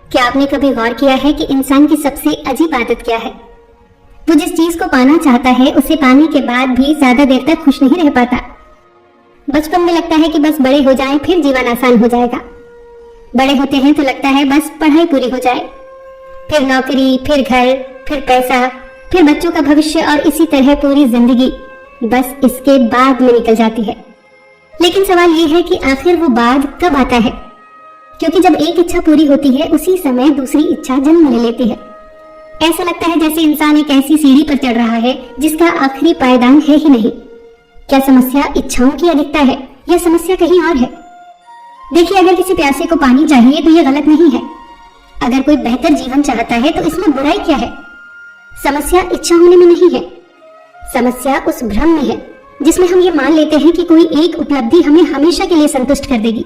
क्या आपने कभी गौर किया है कि इंसान की सबसे अजीब आदत क्या है? वो जिस चीज को पाना चाहता है उसे पाने के बाद भी ज्यादा देर तक खुश नहीं रह पाता। बचपन में लगता है कि बस बड़े हो जाएं फिर जीवन आसान हो जाएगा। बड़े होते हैं तो लगता है बस पढ़ाई पूरी हो जाए, फिर नौकरी, फिर घर, फिर पैसा, फिर बच्चों का भविष्य और इसी तरह पूरी जिंदगी बस इसके बाद में निकल जाती है। लेकिन सवाल ये है कि आखिर वो बाद कब आता है? क्योंकि जब एक इच्छा पूरी होती है उसी समय दूसरी इच्छा जन्म ले लेती है। ऐसा लगता है जैसे इंसान एक ऐसी सीढ़ी पर चढ़ रहा है जिसका आखिरी पायदान है ही नहीं। क्या समस्या इच्छाओं की अधिकता है या समस्या कहीं और है? देखिए, अगर किसी प्यासे को पानी चाहिए तो यह गलत नहीं है। अगर कोई बेहतर जीवन चाहता है तो इसमें बुराई क्या है? समस्या इच्छा होने में नहीं है, समस्या उस भ्रम में है जिसमें हम ये मान लेते हैं कि कोई एक उपलब्धि हमें हमेशा के लिए संतुष्ट कर देगी।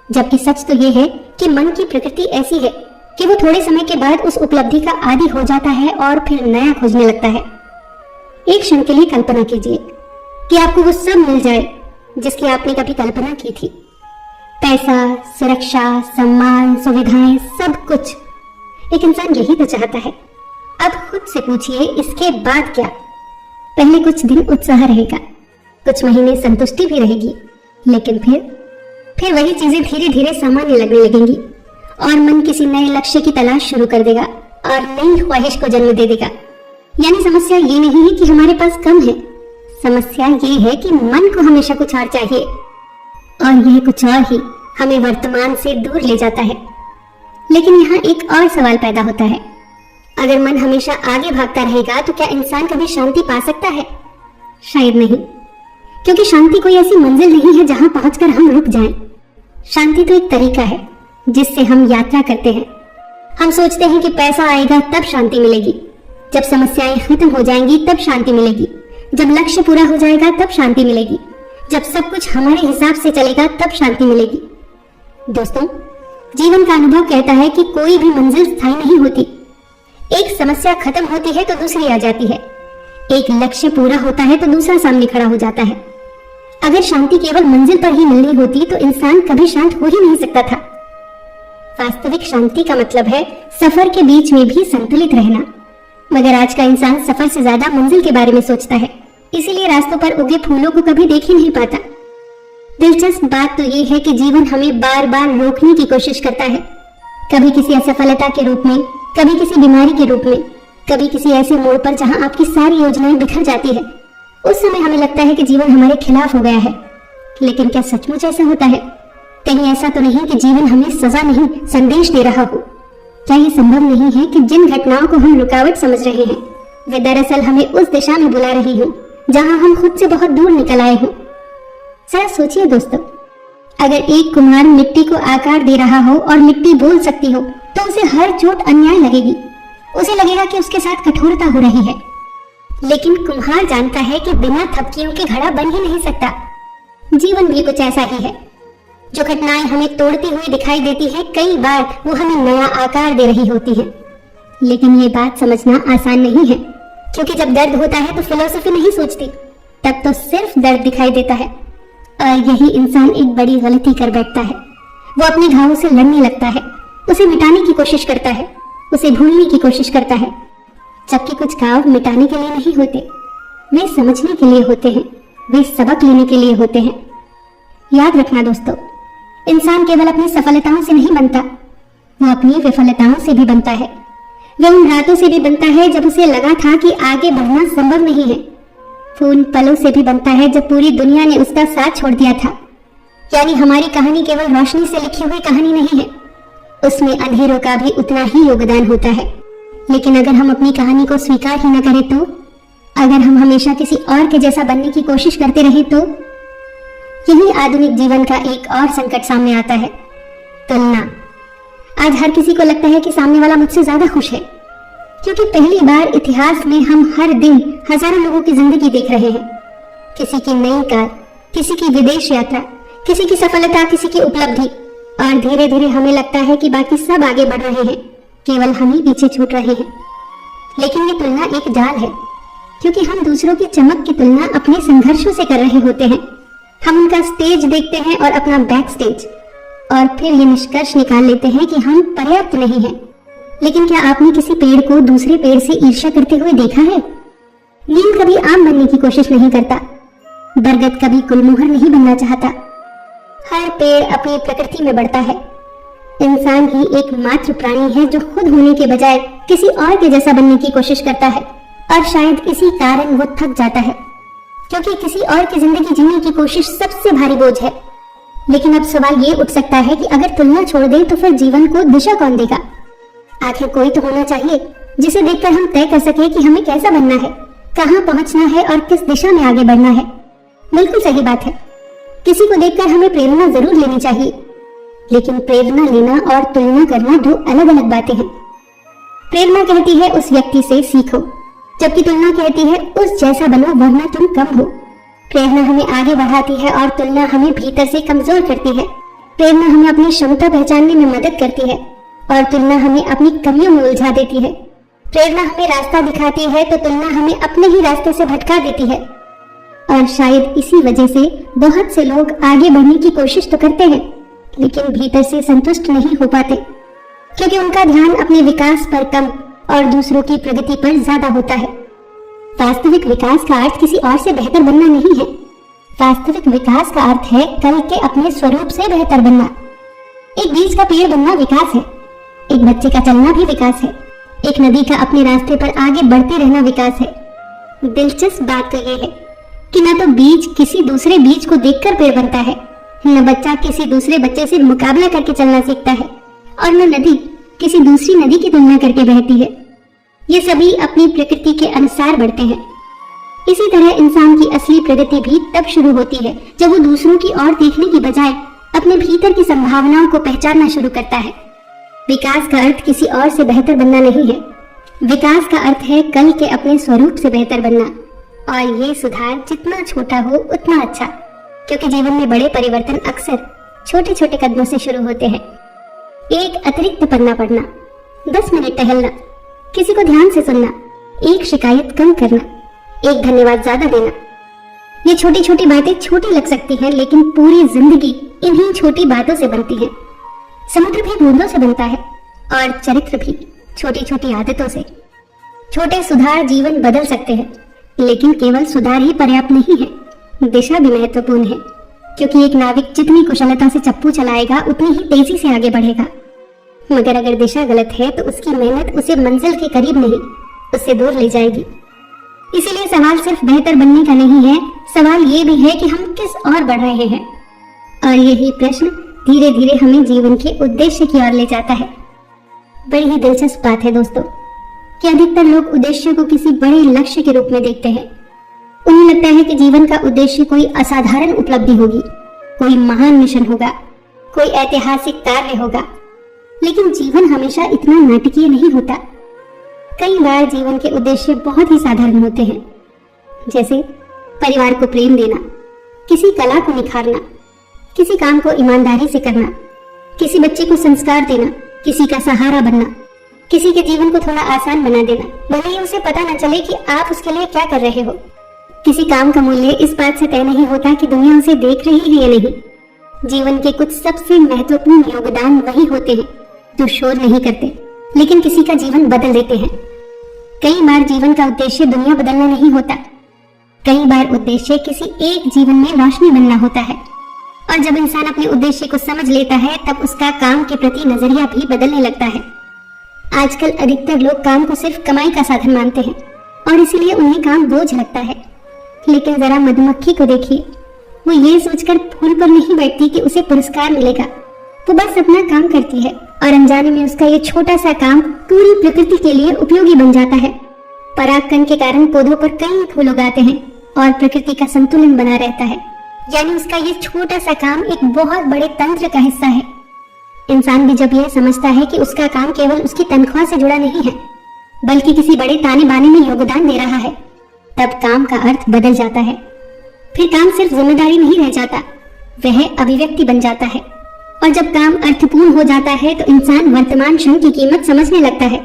जबकि सच तो ये है कि मन की प्रकृति ऐसी है कि वो थोड़े समय के बाद उस उपलब्धि का आदी हो जाता है और फिर नया खोजने लगता है। एक क्षण के लिए कल्पना कीजिए कि आपको वो सब मिल जाए जिसकी आपने कभी कल्पना की थी। पैसा, सुरक्षा, सम्मान, सुविधाएं, सब कुछ। एक इंसान यही तो चाहता है। अब खुद से पूछिए, इसके बाद क्या? पहले कुछ दिन उत्साह रहेगा, कुछ महीने संतुष्टि भी रहेगी, लेकिन फिर वही चीजें धीरे धीरे सामान्य लगने लगेंगी और मन किसी नए लक्ष्य की तलाश शुरू कर देगा और नई ख्वाहिश को जन्म दे देगा। यानी समस्या ये नहीं है कि हमारे पास कम है, समस्या ये है कि मन को हमेशा कुछ और चाहिए और यह कुछ और ही हमें वर्तमान से दूर ले जाता है। लेकिन यहाँ एक और सवाल पैदा होता है, अगर मन हमेशा आगे भागता रहेगा तो क्या इंसान कभी शांति पा सकता है? शायद नहीं, क्योंकि शांति कोई ऐसी मंजिल नहीं है जहां पहुंचकर हम रुक जाएं। शांति तो एक तरीका है जिससे हम यात्रा करते हैं। हम सोचते हैं कि पैसा आएगा तब शांति मिलेगी, जब समस्याएं खत्म हो जाएंगी तब शांति मिलेगी, जब लक्ष्य पूरा हो जाएगा तब शांति मिलेगी, जब सब कुछ हमारे हिसाब से चलेगा तब शांति मिलेगी। दोस्तों, जीवन का अनुभव कहता है कि कोई भी मंजिल स्थायी नहीं होती। एक समस्या खत्म होती है तो दूसरी आ जाती है, एक लक्ष्य पूरा होता है तो दूसरा सामने खड़ा हो जाता है। अगर शांति केवल मंजिल पर ही मिलनी होती तो इंसान कभी शांत हो ही नहीं सकता था। वास्तविक शांति का मतलब है सफर के बीच में भी संतुलित रहना। मगर आज का इंसान सफर से ज्यादा मंजिल के बारे में सोचता है, इसीलिए रास्तों पर उगे फूलों को कभी देख ही नहीं पाता। दिलचस्प बात तो ये है कि जीवन हमें बार बार रोकने की कोशिश करता है, कभी किसी असफलता के रूप में, कभी किसी बीमारी के रूप में, कभी किसी ऐसे मोड़ पर जहां आपकी सारी योजनाएं बिखर जाती है। उस समय हमें लगता है कि जीवन हमारे खिलाफ हो गया है। लेकिन क्या सचमुच ऐसा होता है? कहीं ऐसा तो नहीं कि जीवन हमें सजा नहीं संदेश दे रहा हो? क्या ये संभव नहीं है कि जिन घटनाओं को हम रुकावट समझ रहे हैं वे दरअसल हमें उस दिशा में बुला रही हो जहां हम खुद से बहुत दूर निकल आए हों? जरा सोचिए दोस्तों, अगर एक कुम्हार मिट्टी को आकार दे रहा हो और मिट्टी बोल सकती हो तो उसे हर चोट अन्याय लगेगी। उसे लगेगा कि उसके साथ कठोरता हो रही है। लेकिन कुम्हार जानता है कि बिना थपकियों के घड़ा बन ही नहीं सकता। जीवन भी कुछ ऐसा ही है। जो घटनाएं हमें तोड़ती हुई दिखाई देती है, कई बार वो हमें नया आकार दे रही होती है। लेकिन ये बात समझना आसान नहीं है, क्योंकि जब दर्द होता है तो फिलॉसफी नहीं सोचती, तब तो सिर्फ दर्द दिखाई देता है। और यही इंसान एक बड़ी गलती कर बैठता है। वो अपने घावों से लड़ने लगता है, उसे मिटाने की कोशिश करता है, उसे भूलने की कोशिश करता है। जबकि कुछ घाव मिटाने के लिए नहीं होते, वे समझने के लिए होते हैं, वे सबक लेने के लिए होते हैं। याद रखना दोस्तों, इंसान केवल अपनी सफलताओं से नहीं बनता, वो अपनी विफलताओं से भी बनता है। वह उन रातों से भी बनता है जब उसे लगा था कि आगे बढ़ना संभव नहीं है। वो उन पलों से भी बनता है जब पूरी दुनिया ने उसका साथ छोड़ दिया था। यानी हमारी कहानी केवल रोशनी से लिखी हुई कहानी नहीं है, उसमें अंधेरों का भी उतना ही योगदान होता है। लेकिन अगर हम अपनी कहानी को स्वीकार ही न करें तो, अगर हम हमेशा किसी और के जैसा बनने की कोशिश करते रहे तो, यही आधुनिक जीवन का एक और संकट सामने आता है, तुलना। आज हर किसी को लगता है कि सामने वाला मुझसे ज्यादा खुश है, क्योंकि पहली बार इतिहास में हम हर दिन हजारों लोगों की जिंदगी देख रहे हैं। किसी की नई कार, किसी की विदेश यात्रा, किसी की सफलता, किसी की उपलब्धि, और धीरे धीरे हमें लगता है कि बाकी सब आगे बढ़ रहे हैं, केवल हम ही पीछे छूट रहे हैं। लेकिन ये तुलना एक जाल है, क्योंकि हम दूसरों की चमक की तुलना अपने संघर्षों से कर रहे होते हैं। हम उनका स्टेज देखते हैं और अपना बैक स्टेज। और फिर ये निष्कर्ष निकाल लेते हैं कि हम पर्याप्त नहीं हैं। लेकिन क्या आपने किसी पेड़ को दूसरे पेड़ से ईर्ष्या करते हुए देखा है? नीम कभी आम बनने की कोशिश नहीं करता, बरगद कभी गुलमोहर नहीं बनना चाहता। हर पेड़ अपनी प्रकृति में बढ़ता है। इंसान ही एकमात्र प्राणी है जो खुद होने के बजाय किसी और के जैसा बनने की कोशिश करता है, और शायद इसी कारण वो थक जाता है, क्योंकि किसी और की जिंदगी जीने की कोशिश सबसे भारी बोझ है। लेकिन अब सवाल ये उठ सकता है कि अगर तुलना छोड़ दें तो फिर जीवन को दिशा कौन देगा? आखिर कोई तो होना चाहिए जिसे देखकर हम तय कर सके कि हमें कैसा बनना है, कहाँ पहुंचना है और किस दिशा में आगे बढ़ना है। बिल्कुल सही बात है, किसी को देखकर हमें प्रेरणा जरूर लेनी चाहिए, लेकिन प्रेरणा लेना और तुलना करना दो अलग अलग बातें हैं। प्रेरणा कहती है उस व्यक्ति से सीखो, जबकि तुलना कहती है उस जैसा बनो वरना तुम कम हो। प्रेरणा हमें आगे बढ़ाती है और तुलना हमें भीतर से कमजोर करती है। प्रेरणा हमें अपनी क्षमता पहचानने में मदद करती है और तुलना हमें अपनी कमियों में उलझा देती है। प्रेरणा हमें रास्ता दिखाती है तो तुलना हमें अपने ही रास्ते से भटका देती है। और शायद इसी वजह से बहुत से लोग आगे बढ़ने की कोशिश तो करते हैं, लेकिन भीतर से संतुष्ट नहीं हो पाते, क्योंकि उनका ध्यान अपने विकास पर कम और दूसरों की प्रगति पर ज्यादा होता है। वास्तविक विकास का अर्थ किसी और से बेहतर बनना नहीं है। वास्तविक विकास का अर्थ है कल के अपने स्वरूप से बेहतर बनना। एक बीज का पेड़ बनना विकास है, एक बच्चे का चलना भी विकास है, एक नदी का अपने रास्ते पर आगे बढ़ते रहना विकास है। दिलचस्प बात तो यह है कि न तो बीज किसी दूसरे बीज को देखकर पेड़ बनता है, न बच्चा किसी दूसरे बच्चे से मुकाबला करके चलना सीखता है, और न नदी किसी दूसरी नदी की तुलना करके बहती है। ये सभी अपनी प्रकृति के अनुसार बढ़ते हैं। इसी तरह इंसान की असली प्रगति भी तब शुरू होती है जब वो दूसरों की ओर देखने की बजाय अपने भीतर की संभावनाओं को पहचानना शुरू करता है। विकास का अर्थ किसी और से बेहतर बनना नहीं है। विकास का अर्थ है कल के अपने स्वरूप से बेहतर बनना, और ये सुधार जितना छोटा हो उतना अच्छा, क्योंकि जीवन में बड़े परिवर्तन अक्सर छोटे छोटे कदमों से शुरू होते हैं। एक अतिरिक्त पन्ना पढ़ना, 10 मिनट टहलना, किसी को ध्यान से सुनना, एक शिकायत कम करना, एक धन्यवाद ज्यादा देना। ये छोटी छोटी बातें छोटी लग सकती हैं, लेकिन पूरी जिंदगी इन्हीं छोटी बातों से बनती है। समुद्र भी बूंदों से बनता है और चरित्र भी छोटी छोटी आदतों से। छोटे सुधार जीवन बदल सकते हैं, लेकिन केवल सुधार ही पर्याप्त नहीं है, दिशा भी महत्वपूर्ण है, क्योंकि एक नाविक जितनी कुशलता से चप्पू चलाएगा उतनी ही तेजी से आगे बढ़ेगा। मगर अगर दिशा गलत है तो उसकी मेहनत उसे मंजिल के करीब नहीं, उससे दूर ले जाएगी। इसीलिए सवाल सिर्फ बेहतर बनने का नहीं है, सवाल ये भी है कि हम किस ओर बढ़ रहे हैं। और यही प्रश्न धीरे धीरे हमें जीवन के उद्देश्य की ओर ले जाता है। बड़ी ही दिलचस्प बात है दोस्तों कि अधिकतर लोग उद्देश्य को किसी बड़े लक्ष्य के रूप में देखते हैं। उन्हें लगता है कि जीवन का उद्देश्य कोई असाधारण उपलब्धि होगी, कोई महान मिशन होगा, कोई ऐतिहासिक कार्य होगा। लेकिन जीवन हमेशा इतना नाटकीय नहीं होता। कई बार जीवन के उद्देश्य बहुत ही साधारण होते हैं, जैसे परिवार को प्रेम देना, किसी कला को निखारना, किसी काम को ईमानदारी से करना, किसी बच्चे को संस्कार देना, किसी का सहारा बनना, किसी के जीवन को थोड़ा आसान बना देना, भले ही उसे पता न चले कि आप उसके लिए क्या कर रहे हो। किसी काम का मूल्य इस बात से तय नहीं होता कि दुनिया उसे देख रही है या नहीं। जीवन के कुछ सबसे महत्वपूर्ण योगदान वही होते हैं जो शोर नहीं करते, लेकिन किसी का जीवन बदल देते हैं। कई बार जीवन का उद्देश्य दुनिया बदलना नहीं होता, कई बार उद्देश्य किसी एक जीवन में रोशनी बनना होता है। और जब इंसान अपने उद्देश्य को समझ लेता है तब उसका काम के प्रति नजरिया भी बदलने लगता है। आजकल अधिकतर लोग काम को सिर्फ कमाई का साधन मानते हैं और इसीलिए उन्हें काम बोझ लगता है। लेकिन जरा मधुमक्खी को देखिए, वो ये सोचकर फूल पर नहीं बैठती कि उसे पुरस्कार मिलेगा, वो बस अपना काम करती है और अनजाने में उसका ये छोटा सा काम पूरी प्रकृति के लिए उपयोगी बन जाता है। परागकण के कारण पौधों पर कई फूल उगाते हैं और प्रकृति का संतुलन बना रहता है। यानी उसका ये छोटा सा काम एक बहुत बड़े तंत्र का हिस्सा है। इंसान भी जब यह समझता है कि उसका काम केवल उसकी तनख्वाह से जुड़ा नहीं है, बल्कि किसी बड़े ताने बाने में योगदान दे रहा है, तब काम का अर्थ बदल जाता है। फिर काम सिर्फ जिम्मेदारी नहीं रह जाता, वह अभिव्यक्ति बन जाता है। और जब काम अर्थपूर्ण हो जाता है तो इंसान वर्तमान क्षण की कीमत समझने लगता है,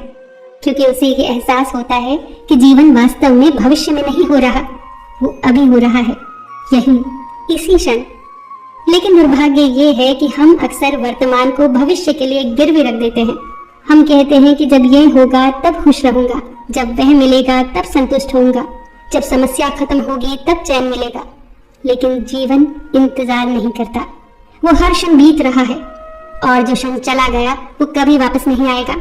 क्योंकि उसे ये एहसास होता है कि जीवन वास्तव में भविष्य में नहीं हो रहा, वो अभी हो रहा है, यही इसी क्षण। लेकिन दुर्भाग्य ये है कि हम अक्सर वर्तमान को भविष्य के लिए गिरवी रख देते हैं। हम कहते हैं कि जब ये होगा तब खुश रहूंगा, जब वह मिलेगा तब संतुष्ट होऊंगा, जब समस्या खत्म होगी तब चैन मिलेगा। लेकिन जीवन इंतजार नहीं करता, वो हर क्षण बीत रहा है और जो क्षण चला गया वो कभी वापस नहीं आएगा।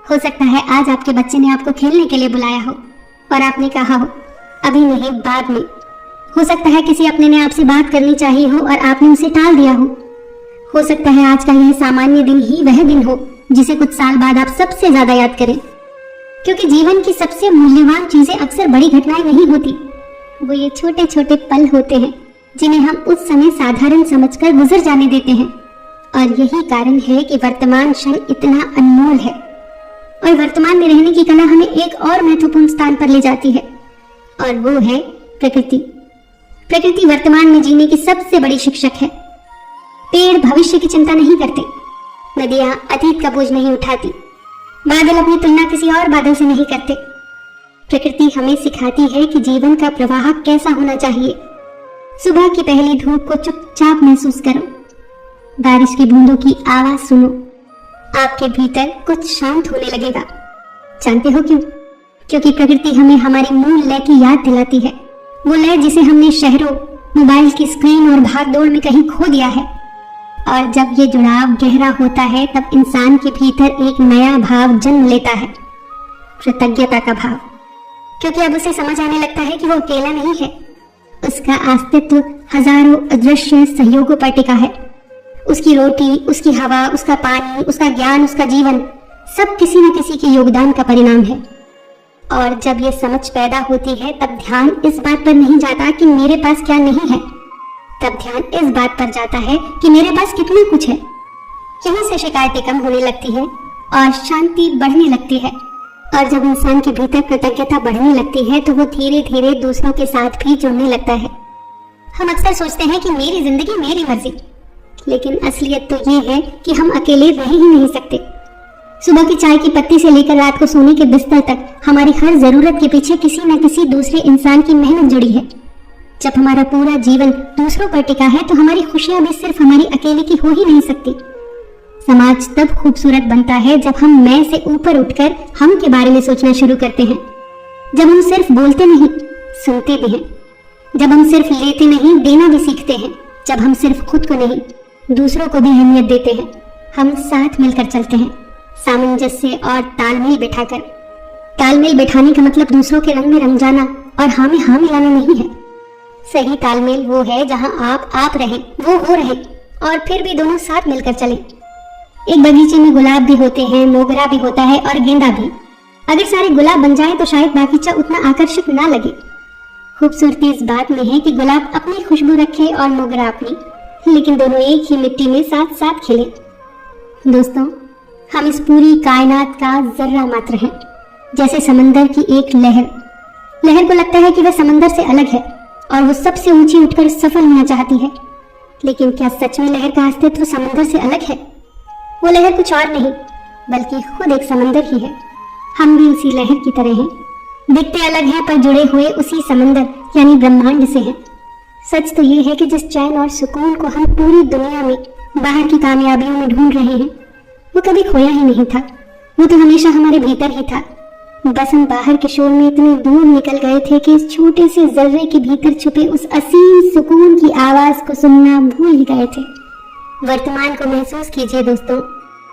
हो सकता है आज आपके बच्चे ने आपको खेलने के लिए बुलाया हो और आपने कहा हो अभी नहीं, बाद में। हो सकता है किसी अपने ने आपसे बात करनी चाहिए हो और आपने उसे टाल दिया हो सकता है आज का यह सामान्य दिन ही वह दिन हो जिसे कुछ साल बाद आप सबसे ज्यादा याद करें। क्योंकि जीवन की सबसे मूल्यवान चीजें अक्सर बड़ी घटनाएं नहीं होती, वो ये छोटे छोटे पल होते हैं जिन्हें हम उस समय साधारण समझकर गुजर जाने देते हैं। और यही कारण है कि वर्तमान क्षण इतना अनमोल है। और वर्तमान में रहने की कला हमें एक और महत्वपूर्ण स्थान पर ले जाती है और वो है प्रकृति। प्रकृति वर्तमान में जीने की सबसे बड़ी शिक्षक है। पेड़ भविष्य की चिंता नहीं करते, नदियां अतीत का बोझ नहीं उठाती, बादल अपनी तुलना किसी और बादल से नहीं करते। प्रकृति हमें सिखाती है कि जीवन का प्रवाह कैसा होना चाहिए। सुबह की पहली धूप को चुपचाप महसूस करो, बारिश की बूंदों की आवाज सुनो, आपके भीतर कुछ शांत होने लगेगा। जानते हो क्यों? क्योंकि प्रकृति हमें हमारी मूल लय की याद दिलाती है, वो लय जिसे हमने शहरों, मोबाइल की स्क्रीन और भागदौड़ में कहीं खो दिया है। और जब ये जुड़ाव गहरा होता है तब इंसान के भीतर एक नया भाव जन्म लेता है, कृतज्ञता का भाव। क्योंकि अब उसे समझ आने लगता है कि वो अकेला नहीं है, उसका अस्तित्व हजारों अदृश्य सहयोगों पर टिका है। उसकी रोटी, उसकी हवा, उसका पानी, उसका ज्ञान, उसका जीवन, सब किसी न किसी के योगदान का परिणाम है। और जब ये समझ पैदा होती है तब ध्यान इस बात पर नहीं जाता कि मेरे पास क्या नहीं है, तब ध्यान इस बात पर जाता है कि मेरे पास कितना कुछ है। यहीं से शिकायतें कम होने लगती है और शांति बढ़ने लगती है। और जब इंसान के भीतर कृतज्ञता बढ़ने लगती है तो वो धीरे धीरे दूसरों के साथ भी जुड़ने लगता है। हम अक्सर सोचते हैं कि मेरी जिंदगी मेरी मर्जी, लेकिन असलियत तो ये है कि हम अकेले रह ही नहीं सकते। सुबह की चाय की पत्ती से लेकर रात को सोने के बिस्तर तक हमारी हर जरूरत के पीछे किसी न किसी दूसरे इंसान की मेहनत जुड़ी है। जब हमारा पूरा जीवन दूसरों पर टिका है तो हमारी खुशियां भी सिर्फ हमारी अकेले की हो ही नहीं सकती। समाज तब खूबसूरत बनता है जब हम मैं से ऊपर उठकर हम के बारे में सोचना शुरू करते हैं। जब हम सिर्फ बोलते नहीं, सुनते भी हैं। जब हम सिर्फ लेते नहीं, देना भी सीखते हैं। जब हम सिर्फ खुद को नहीं, दूसरों को भी अहमियत देते हैं। हम साथ मिलकर चलते हैं, सामंजस्य और तालमेल बिठाकर। तालमेल बिठाने का मतलब दूसरों के रंग में रंग जाना और हाँ में हाँ मिलाना नहीं है। सही तालमेल वो है जहाँ आप रहें, वो रहे और फिर भी दोनों साथ मिलकर चलें। एक बगीचे में गुलाब भी होते हैं, मोगरा भी होता है और गेंदा भी। अगर सारे गुलाब बन जाएं तो शायद बागीचा उतना आकर्षक ना लगे। खूबसूरती इस बात में है कि गुलाब अपनी खुशबू रखे और मोगरा अपनी, लेकिन दोनों एक ही मिट्टी में साथ साथ खिले। दोस्तों, हम इस पूरी कायनात का जर्रा मात्र हैं, जैसे समंदर की एक लहर। लहर को लगता है कि वह समंदर से अलग है और वो सबसे ऊंची उठकर सफल होना चाहती है, लेकिन क्या सच में लहर का अस्तित्व समंदर से अलग है? वो लहर कुछ और नहीं बल्कि खुद एक समंदर ही है। हम भी उसी लहर की तरह हैं, दिखते अलग हैं पर जुड़े हुए उसी समंदर यानी ब्रह्मांड से हैं। सच तो ये है कि जिस चैन और सुकून को हम पूरी दुनिया में बाहर की कामयाबियों में ढूंढ रहे हैं वो कभी खोया ही नहीं था, वो तो हमेशा हमारे भीतर ही था। बस हम बाहर के शोर में इतने दूर निकल गए थे कि इस छोटे से जर्रे के भीतर छुपे उस असीम सुकून की आवाज को सुनना भूल ही गए थे। वर्तमान को महसूस कीजिए दोस्तों,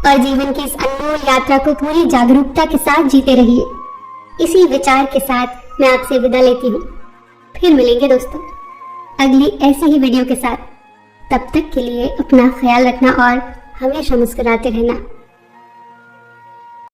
और जीवन की इस अनमोल यात्रा को पूरी जागरूकता के साथ जीते रहिए। इसी विचार के साथ मैं आपसे विदा लेती हूँ। फिर मिलेंगे दोस्तों अगली ऐसी ही वीडियो के साथ। तब तक के लिए अपना ख्याल रखना और हमेशा मुस्कुराते रहना।